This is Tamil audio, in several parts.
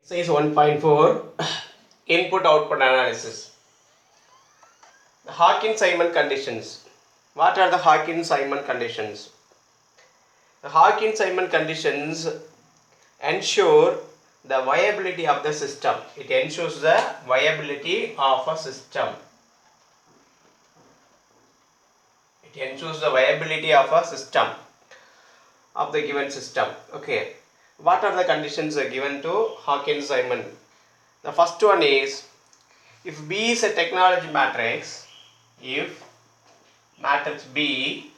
Exercise 1.4 Input Output Analysis. The Hawkins-Simon conditions. What are the Hawkins-Simon conditions? The Hawkins-Simon conditions ensure the viability of the system. It ensures the viability of a system. It ensures the viability of a system, of the given system. Okay. What are the conditions given to Hawkins-Simon? The first one is, if B is a technology matrix, if matrix B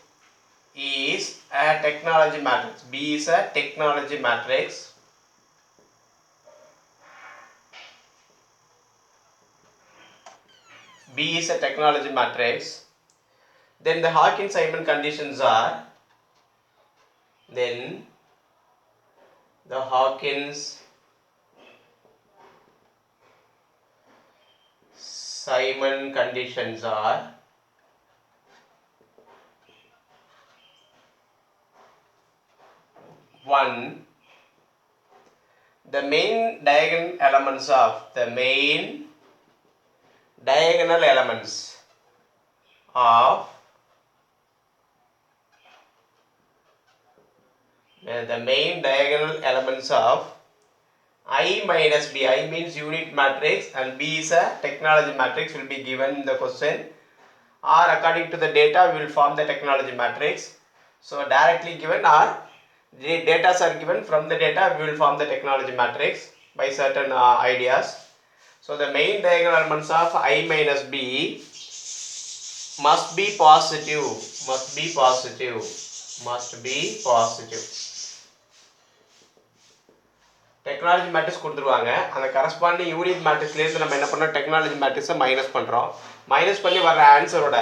is a technology matrix, B is a technology matrix, B is a technology matrix, then the Hawkins-Simon conditions are, then the Hawkins-Simon conditions are, one, the main diagonal elements of the main diagonal elements of the main diagonal elements of I minus B. I means unit matrix and B is a technology matrix will be given in the question, or according to the data we will form the technology matrix. So directly given or the data are given, from the data we will form the technology matrix by certain ideas. So the main diagonal elements of I minus B must be positive, must be positive. Technology matrix கொடுத்துருவாங்க, அந்த கரஸ்பாண்டிங் யூனிட் மேட்ரிக்ஸ்லேருந்து நம்ம என்ன பண்ணோம், டெக்னாலஜி மேட்ரிக்ஸை மைனஸ் பண்ணுறோம். மைனஸ் பண்ணி வர்ற ஆன்சரோட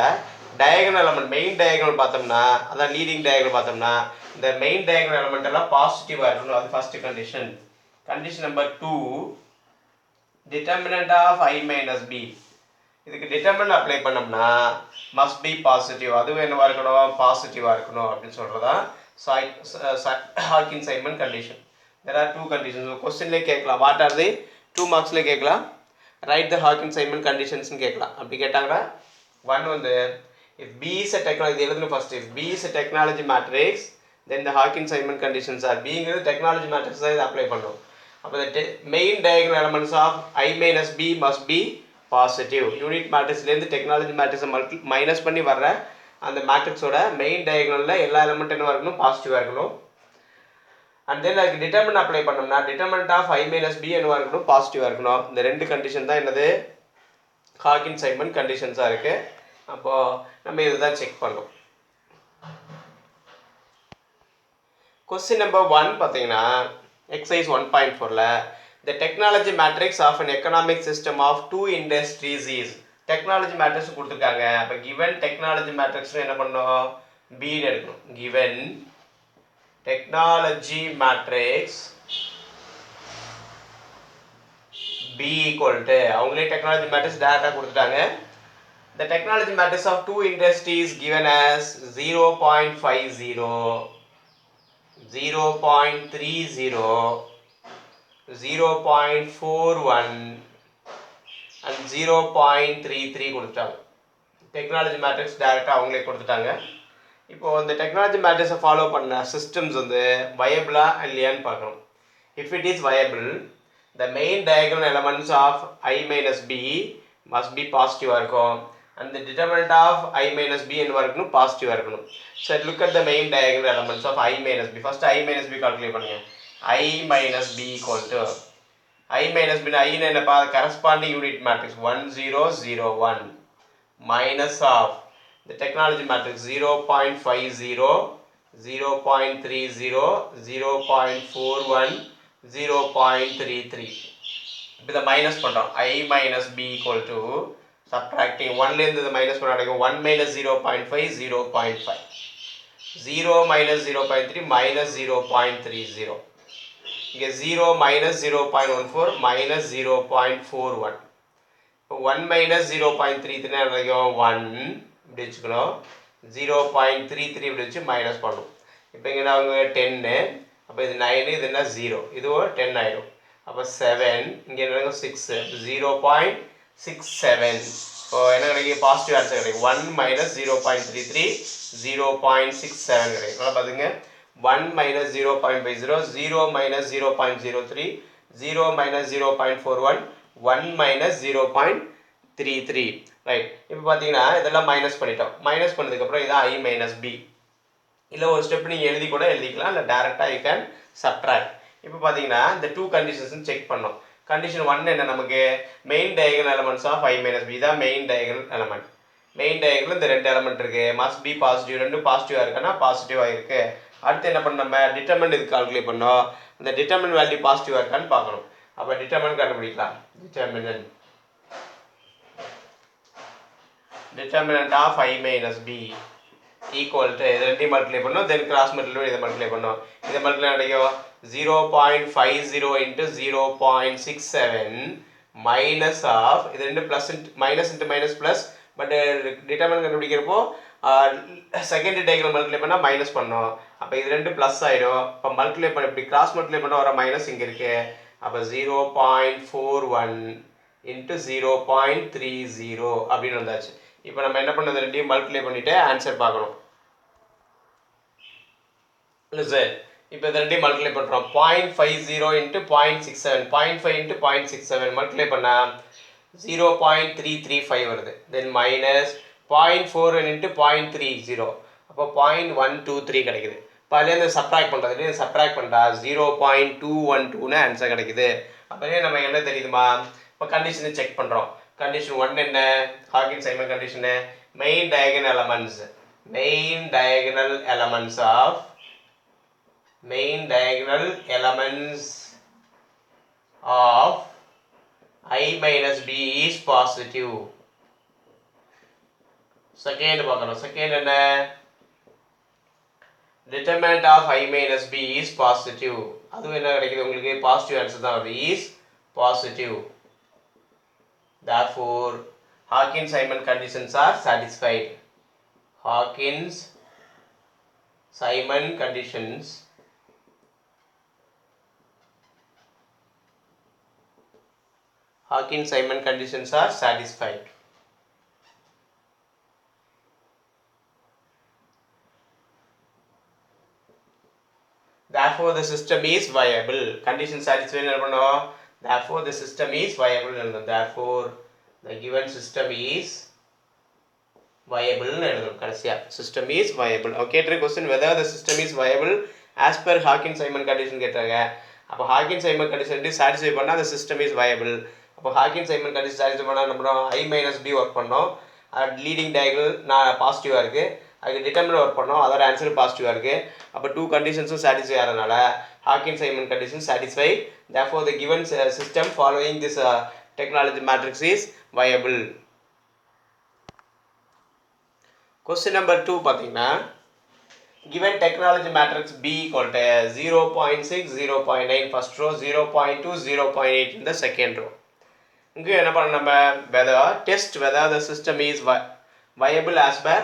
டயகனல் எலமெண்ட், மெயின் டயகனல் பார்த்தோம்னா, அதான் லீடிங் டயகனல் பார்த்தோம்னா, இந்த மெயின் டயகனல் எலமெண்ட் எல்லாம் பாசிட்டிவாக இருக்கணும். அது first condition. Condition number 2, determinant of I minus B. இதுக்கு டிட்டர்மினன்ட் அப்ளை பண்ணோம்னா மஸ்ட் பி பாசிட்டிவ், அதுவும் என்னவாக இருக்கணும், பாசிட்டிவாக இருக்கணும் அப்படின்னு சொல்கிறதான் Hawkins Simon condition. There are two conditions. Question ले கேட்கலாம், what are the 2 marks ले கேட்கலாம், write the Hawkins-Simon conditions னு கேட்கலாம். அப்படி கேட்டாங்கன்னா one வந்து, if B is a technology, எழுதுன first, if B is a technology matrix then the Hawkins-Simon conditions are, B ங்கிறது technology matrix தான் இதை அப்ளை பண்ணும். அப்போ the main diagonal elements of I minus B must be positive. Unit மேட்ரிக்ஸ்லேருந்து டெக்னாலஜி மேட்ரிக்ஸை மைனஸ் பண்ணி வர்ற அந்த மேட்ரிக்ஸோட மெயின் டயகனலில் எல்லா எலமெண்ட் என்னவாக இருக்கணும், பாசிட்டிவாக இருக்கணும். அண்ட் தென் அதுக்கு டிட்டர்மினன்ட் அப்ளை பண்ணோம்னா determinant of I minus B என்னவாக இருக்கணும், பாசிட்டிவாக இருக்கணும். இந்த ரெண்டு கண்டிஷன் தான் என்னது, ஹாக்கின்ஸ்-சைமன் கண்டிஷன்ஸாக இருக்குது. அப்போது நம்ம இதை தான் செக் பண்ணோம். கொஸ்டின் நம்பர் 1 பார்த்தீங்கன்னா exercise 1.4ல் the technology matrix of an economic system of 2 industries is, technology matrix கொடுத்துருக்காங்க. அப்போ given technology matrix என்ன பண்ணணும், பின்னு எடுக்கணும். given technology matrix B equal to, அவங்களே technology matrix டேரக்டாக கொடுத்துட்டாங்க. The technology matrix of 2 industries given as 0.50, 0.30, 0.41 and 0.33 கொடுத்துட்டாங்க. டெக்னாலஜி மேட்ரிக்ஸ் டேரெக்டாக அவங்களே கொடுத்துட்டாங்க. இப்போது இந்த டெக்னாலஜி மேட்ரிக்ஸை ஃபாலோ பண்ண சிஸ்டம்ஸ் வந்து வயபிளாக இல்லையான்னு பார்க்கணும். If it is viable, the main diagonal elements of I minus B must be பாசிட்டிவாக இருக்கும். And the determinant of I minus B என்னவாக இருக்கணும், பாசிட்டிவாக இருக்கணும். So look at the main diagonal elements of I minus B. First I minus B calculate பண்ணுங்க. I minus B equal to, I minus B ஐன்னு என்னப்பா, corresponding unit matrix 1001 minus of the technology matrix 0.50, 0.30, 0.41, 0.33. இப்போ இதை மைனஸ் பண்ணுறோம். I minus B equal to, subtracting 1லேருந்து இதை மைனஸ் பண்ண கிடைக்கும் 1 minus 0.5, 0.5, 0 minus 0.3 minus 0.30, இங்கே 0 minus 0.14 minus 0.41. இப்போ 1 minus 0.33 கிடைக்கும் 1 இப்படி வச்சுக்கணும், 0.33 இப்படி வச்சு மைனஸ் பண்ணும். இப்போ இங்கே அவங்க 10, அப்போ இது 9, இது என்ன 0, இதுவும் 10 ஆகிடும். அப்போ 7 இங்கே என்ன 6 0.67 இப்போ என்ன கிடைக்கும் பாசிட்டிவ் ஆன்சர் கிடைக்கும் 1 மைனஸ் 0.33 0.67 கிடைக்கும் நல்லா பார்த்துங்க 1 minus 0.50 0 minus 0.03 0 minus 0.41 1 minus 0.33 right இப்போ பார்த்தீங்கன்னா இதெல்லாம் மைனஸ் பண்ணிட்டோம் மைனஸ் பண்ணதுக்கப்புறம் இதான் I மைனஸ் பி இல்லை ஒரு ஸ்டெப் நீங்கள் எழுதி கூட எழுதிக்கலாம் இல்லை டேரெக்டாக யூ கேன் சப்ட்ராக்ட் இப்போ பார்த்தீங்கன்னா இந்த டூ கண்டிஷன்ஸும் செக் பண்ணோம் கண்டிஷன் 1 என்ன நமக்கு main diagonal elements of I minus B தான் main diagonal element main diagonal இந்த ரெண்டு எலமெண்ட் இருக்குது மஸ்ட் பி பாசிட்டிவ் ரெண்டு பாசிட்டிவாக இருக்குன்னா பாசிட்டிவாக இருக்குது அடுத்து என்ன பண்ண நம்ம டிட்டர்மினன்ட் இது கால்குலேட் பண்ணோம் அந்த டிட்டர்மினன்ட் வேல்யூ பாசிட்டிவாக இருக்கான்னு பார்க்கணும் அப்போ டிட்டர்மினன்ட் கண்டுபிடிக்கலாம் determinant of I minus B equal to இது ரெண்டையும் மல்டிப்ளை பண்ணோம் தென் கிராஸ் மல்டிப்ளை இதை மல்டிப்ளை பண்ணோம் இதை மல்டிப்ளை கிடைக்கும் 0.50 into 0.67 மைனஸ் ஆஃப் இது ரெண்டு plus minus into minus plus but determinant கண்டுபிடிக்கிறப்போ செகண்ட் டயகனல் மல்டிப்ளை பண்ணால் மைனஸ் பண்ணோம் அப்போ இது ரெண்டு ப்ளஸ் ஆகிடும் இப்போ மல்டிப்ளை பண்ண இப்படி கிராஸ் மல்டிப்ளை பண்ண வர மைனஸ் இங்கே இருக்குது அப்போ 0.41 into 0.30 அப்படின்னு வந்தாச்சு இப்போ நம்ம என்ன பண்ணது ரெண்டையும் மல்டிப்ளை பண்ணிவிட்டு ஆன்சர் பார்க்கணும் இல்லை சார் இப்போ இந்த ரெண்டையும் மல்டிப்ளை பண்ணுறோம் 0.50 into 0.67 0.5 into 0.67 மல்டிப்ளை பண்ணால் 0.335 வருது தென் மைனஸ் 0.4 into 0.30 அப்போ 0.123 கிடைக்குது இப்போ அதுலேருந்து சப்ட்ராக்ட் பண்ணுறது சப்ட்ராக்ட் பண்ணுறா 0.212ன்னு ஆன்சர் கிடைக்குது அப்போவே நம்ம என்ன தெரியுதுமா இப்போ கண்டிஷனை செக் பண்ணுறோம் கண்டிஷன் 1 என்ன Hawkins Simon condition main diagonal elements of main diagonal elements of I minus b is positive. Second பார்க்கணும் second என்ன determinant of I minus b is positive அதுவும் என்ன கிடைக்குது உங்களுக்கு பாசிட்டிவ் ஆன்சர் தான் வருது is positive therefore Hawkins-Simon conditions are satisfied Hawkins-Simon conditions Hawkins-Simon conditions are satisfied. Therefore, the system is viable. Condition satisfied. Therefore, the system is viable. Therefore, the given system is viable. System is viable. Okay, question whether the system is viable as per Hawkins-Simon condition. அப்போ ஹாக்கின்ஸ்-சைமன் கண்டிஷன் சாட்டிஸ்ஃபை பண்ணால் அந்த சிஸ்டம் இஸ் வயபிள் அப்போ ஹாக்கின்ஸ்-சைமன் கண்டிஷன் சாட்டிஸ்ஃபை பண்ணால் நம்ம I மைனஸ் பி ஒர்க் பண்ணோம் லீடிங் டயகனல் நான் பாசிட்டிவாக இருக்குது அதுக்கு டிட்டர்மினன்ட் ஒர்க் பண்ணோம் அதோட ஆன்சர் பாசிட்டிவாக இருக்குது அப்போ டூ கண்டிஷன்ஸும் சாட்டிஸ்ஃபை ஆகிறதுனால Hawkins-Simon condition satisfy therefore the given system following this technology matrix is viable. Question number 2 பார்த்தீங்கன்னா given technology matrix B equal to 0.6, 0.9 first row, 0.2, 0.8 in the second row. இங்கே என்ன பண்ண நம்ம test whether the system is viable as per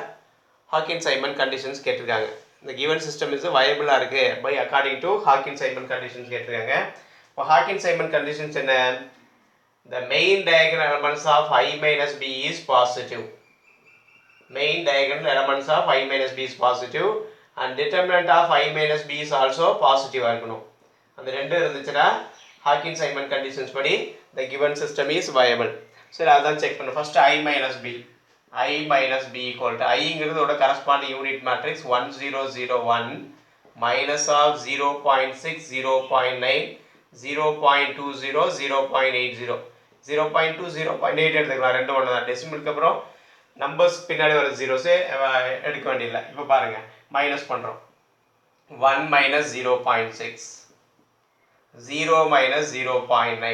Hawkins-Simon conditions கேட்டிருக்காங்க the given system is viable இருக்கு by according to Hawkins-Simon conditions கேட்டிருக்காங்க இப்போ Hawkins-Simon conditions என்ன the main diagonal elements of I minus B is positive main diagonal elements of I minus B is positive and determinant of I minus b is also positive இருக்கணும் அந்த ரெண்டு இருந்துச்சுன்னா Hawkins-Simon conditions படி the given system is viable சரி அதான் செக் பண்ணு first I minus b equal to I-ங்கிறதோட corresponding unit matrix 1001 minus of 0.6 0.9 0.20 0.80 0.2 0.8 எடுத்துக்கலாம் ரெண்டு ஒன்று தான் டெசிமலுக்கு அப்புறம் நம்பர்ஸ் பின்னாடி வர ஜீரோஸே எடுக்க வேண்டியதில்லை இப்போ பாருங்கள் மைனஸ் பண்ணுறோம் 1 minus 0.6 0 minus 0.9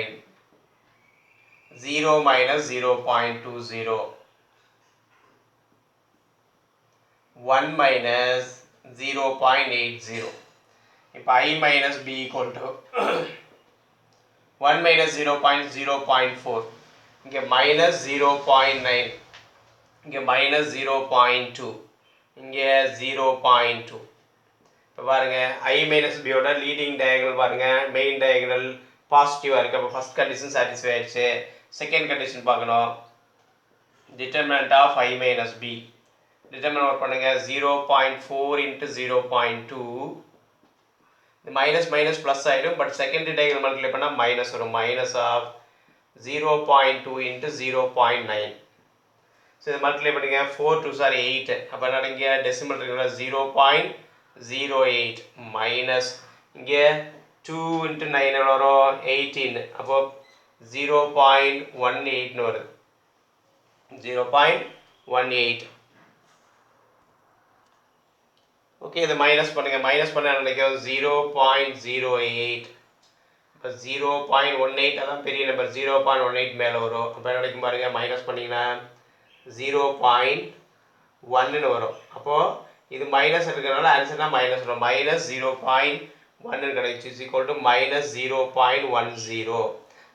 0 minus 0.20 1 minus 0.80 இப்போ I minus b equal to 1 minus 0.04 இங்கே minus 0.9 இங்கே minus 0.2 இங்கே 0.2 இப்போ பாருங்க I minus b ஓட லீடிங் டயகனல் பாருங்க மெயின் டயகனல் பாசிட்டிவாக இருக்குது. அப்போ ஃபஸ்ட் கண்டிஷன் சாட்டிஸ்ஃபை ஆயிடுச்சு. செகண்ட் கண்டிஷன் பார்க்கணும். Determinant of I minus B. Determinant work பண்ணுங்கள். 0.4 into 0.2. இந்த மைனஸ் மைனஸ் ப்ளஸ் ஆகிடும். பட் செகண்ட் டயகனல் மல்டிப்ளை பண்ணால் மைனஸ் வரும். Minus of 0.2 into 0.9. ஸோ இதை மல்டிப்ளை பண்ணுங்க. 4 2s are 8. அப்போ நடங்க டெசிமல் இருக்குல்ல 0.08 மைனஸ் இங்கே 2 into 9 வரும் 18. அப்போ 0.18 வருது. 0.18. ஓகே, இதை மைனஸ் பண்ணுங்கள். மைனஸ் பண்ண நினைக்கும் 0.08. இப்போ 0.18 அதான் பெரிய நம்பர். 0.18 மேலே வரும். அப்போ நினைக்கும் பாருங்க, மைனஸ் பண்ணிங்கன்னா 0.1 வரும். அப்போது இது மைனஸ் இருக்கிறதுனால ஆன்சர்னா மைனஸ் வரும். மைனஸ் 0.1 கிடைச்சி ஈக்குவல் டு மைனஸ் 0.10.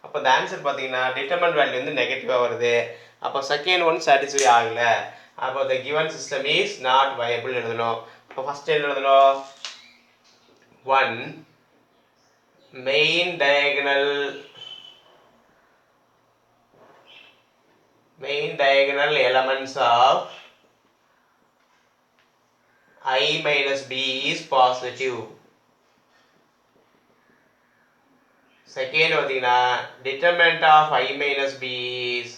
அப்போ இந்த ஆன்சர் பார்த்தீங்கன்னா டிட்டர்மெண்ட் வேல்யூ வந்து நெகட்டிவாக வருது. அப்போ செகண்ட் ஒன் சாட்டிஸ்ஃபை ஆகலை. அப்போ the given system is not viable எழுதணும். இப்போ ஃபஸ்ட் என்ன எழுதணும்? 1 main diagonal elements of I minus b is positive. Second பார்த்தீங்கன்னா determinant of I minus b is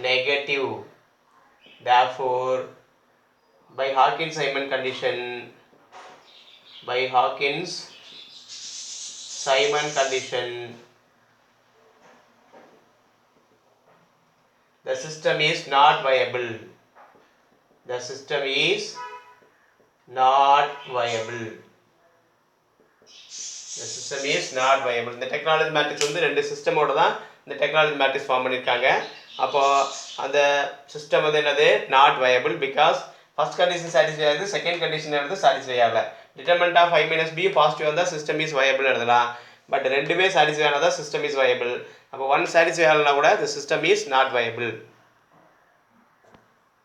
negative. Therefore by Hawkins-Simon condition, the system is not viable. The system is not viable. இந்த டெக்னாலஜி மேட்ரிக்ஸ் வந்து ரெண்டு சிஸ்டமோட தான் இந்த டெக்னாலஜி மேட்ரிக்ஸ் ஃபார்ம் பண்ணியிருக்காங்க. அப்போ அந்த சிஸ்டம் வந்து என்னது? Not viable. Because first condition satisfy ஆகுது, செகண்ட் கண்டிஷன் வந்து சாட்டிஸ்ஃபை ஆகலை. Determinant of I minus b positive வந்தால் சிஸ்டம் இஸ் வயபிள் எழுதலாம். பட் ரெண்டுமே சாட்டிஸ்ஃபை ஆனால் தான் சிஸ்டம் இஸ் வயபிள். அப்போ ஒன் சாட்டிஸ்ஃபை ஆகலைனா கூட the system is not viable.